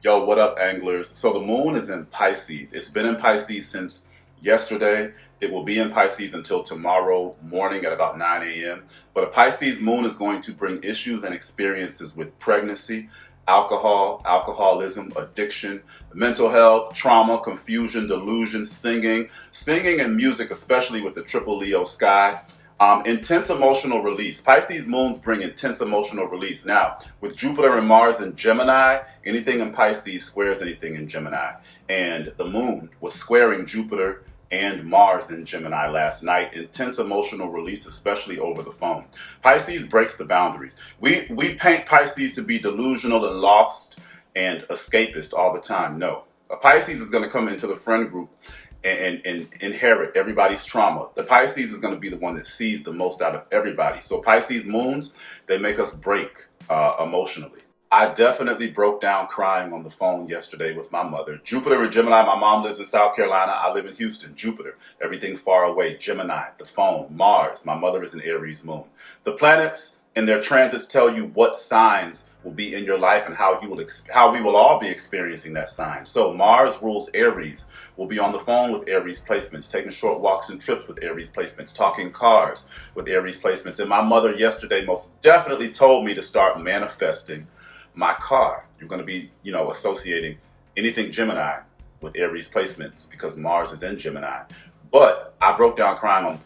Yo, what up, anglers? So the moon is in Pisces. It's been in Pisces since yesterday. It will be in Pisces until tomorrow morning at about 9 a.m. But a Pisces moon is going to bring issues and experiences with pregnancy, alcohol, alcoholism, addiction, mental health, trauma, confusion, delusion, singing and music, especially with the triple Leo sky. Intense emotional release. Pisces moons bring intense emotional release. Now, with Jupiter and Mars in Gemini, anything in Pisces squares anything in Gemini. And the moon was squaring Jupiter and Mars in Gemini last night. Intense emotional release, especially over the phone. Pisces breaks the boundaries. We paint Pisces to be delusional and lost and escapist all the time. No. A Pisces is going to come into the friend group and inherit everybody's trauma. The Pisces is going to be the one that sees the most out of everybody. So Pisces moons, they make us break emotionally. I definitely broke down crying on the phone yesterday with my mother. Jupiter and Gemini, my mom lives in South Carolina. I live in Houston. Jupiter, everything far away. Gemini, the phone. Mars, my mother is an Aries moon. The planets and their transits tell you what signs will be in your life and how we will all be experiencing that sign. So Mars rules Aries. We'll be on the phone with Aries placements, taking short walks and trips with Aries placements, talking cars with Aries placements. And my mother yesterday most definitely told me to start manifesting my car. You're going to be, associating anything Gemini with Aries placements because Mars is in Gemini. But I broke down crying on,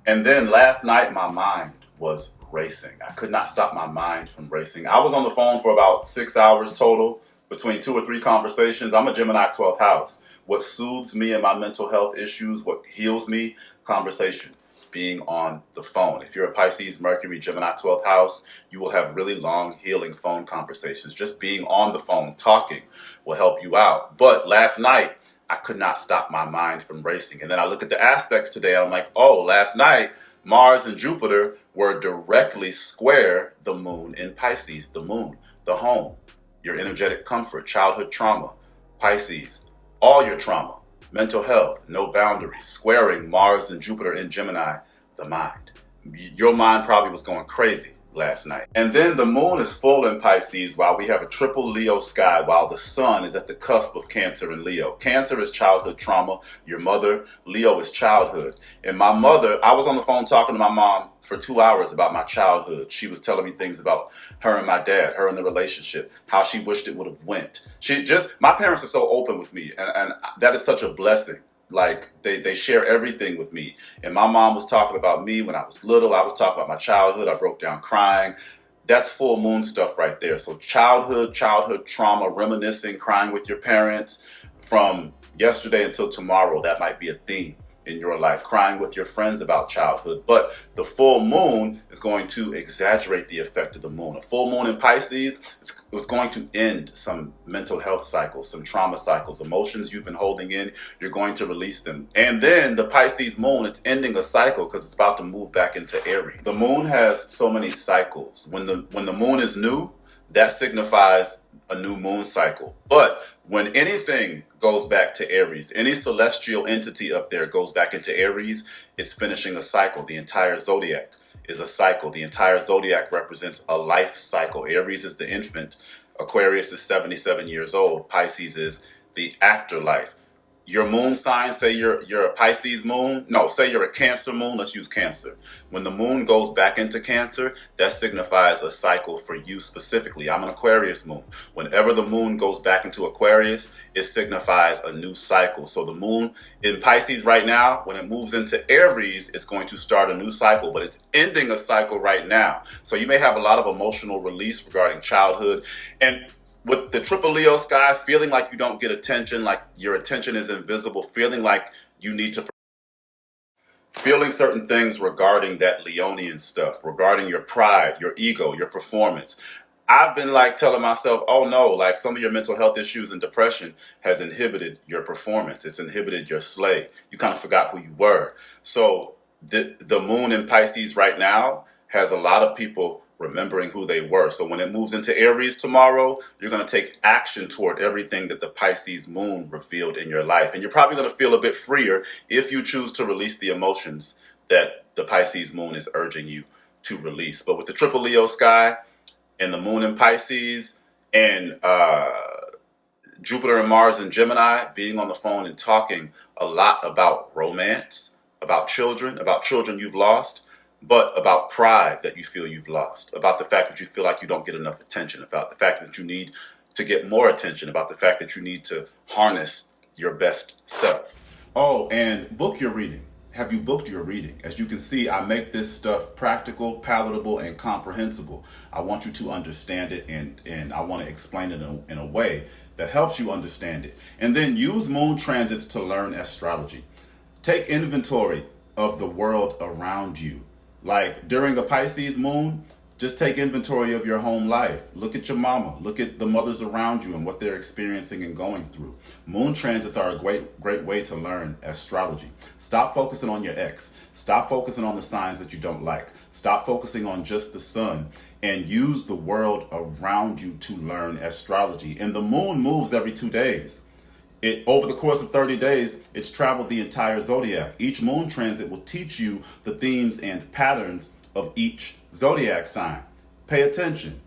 and then last night my mind was racing. I could not stop my mind from racing. I was on the phone for about 6 hours total between 2 or 3 conversations. I'm a Gemini 12th house. What soothes me in my mental health issues, what heals me, conversation, being on the phone. If you're a Pisces, Mercury, Gemini 12th house, you will have really long healing phone conversations. Just being on the phone, talking will help you out. But last night, I could not stop my mind from racing. And then I look at the aspects today and I'm like, oh, last night, Mars and Jupiter were directly square the moon in Pisces. The moon, the home, your energetic comfort, childhood trauma, Pisces, all your trauma, mental health, no boundaries, squaring Mars and Jupiter in Gemini, the mind. Your mind probably was going crazy last night. And then the moon is full in Pisces while we have a triple Leo sky while the sun is at the cusp of Cancer and Leo. Cancer is childhood trauma. Your mother, Leo is childhood. And my mother, I was on the phone talking to my mom for 2 hours about my childhood. She was telling me things about her and my dad, her and the relationship, how she wished it would have went. My parents are so open with me and that is such a blessing. Like they share everything with me. And my mom was talking about me when I was little. I was talking about my childhood. I broke down crying. That's full moon stuff right there. So childhood trauma, reminiscing, crying with your parents from yesterday until tomorrow. That might be a theme in your life, crying with your friends about childhood. But the full moon is going to exaggerate the effect of the moon. A full moon in Pisces, it's going to end some mental health cycles, some trauma cycles, emotions you've been holding in, you're going to release them. And then the Pisces moon, it's ending a cycle because it's about to move back into Aries. The moon has so many cycles. When the moon is new, that signifies a new moon cycle. But when anything goes back to Aries, any celestial entity up there goes back into Aries, it's finishing a cycle. The entire zodiac is a cycle. The entire zodiac represents a life cycle. Aries is the infant. Aquarius is 77 years old. Pisces is the afterlife. Your moon sign, say you're a Pisces moon. No, say you're a Cancer moon. Let's use Cancer. When the moon goes back into Cancer, that signifies a cycle for you specifically. I'm an Aquarius moon. Whenever the moon goes back into Aquarius, it signifies a new cycle. So the moon in Pisces right now, when it moves into Aries, it's going to start a new cycle, but it's ending a cycle right now. So you may have a lot of emotional release regarding childhood. And with the triple Leo sky, feeling like you don't get attention, like your attention is invisible, feeling like you need to, feeling certain things regarding that Leonian stuff, regarding your pride, your ego, your performance. I've been like telling myself, oh no, like some of your mental health issues and depression has inhibited your performance. It's inhibited your slay. You kind of forgot who you were. So the moon in Pisces right now has a lot of people remembering who they were. So when it moves into Aries tomorrow, you're going to take action toward everything that the Pisces moon revealed in your life. And you're probably going to feel a bit freer if you choose to release the emotions that the Pisces moon is urging you to release. But with the triple Leo sky and the moon in Pisces and Jupiter and Mars in Gemini, being on the phone and talking a lot about romance, about children you've lost, but about pride that you feel you've lost, about the fact that you feel like you don't get enough attention, about the fact that you need to get more attention, about the fact that you need to harness your best self. Oh, and book your reading. Have you booked your reading? As you can see, I make this stuff practical, palatable, and comprehensible. I want you to understand it, and I want to explain it in a way that helps you understand it. And then use moon transits to learn astrology. Take inventory of the world around you. Like during a Pisces moon, just take inventory of your home life. Look at your mama. Look at the mothers around you and what they're experiencing and going through. Moon transits are a great way to learn astrology. Stop focusing on your ex. Stop focusing on the signs that you don't like. Stop focusing on just the sun and use the world around you to learn astrology. And the moon moves every 2 days. Over the course of 30 days, it's traveled the entire zodiac. Each moon transit will teach you the themes and patterns of each zodiac sign. Pay attention.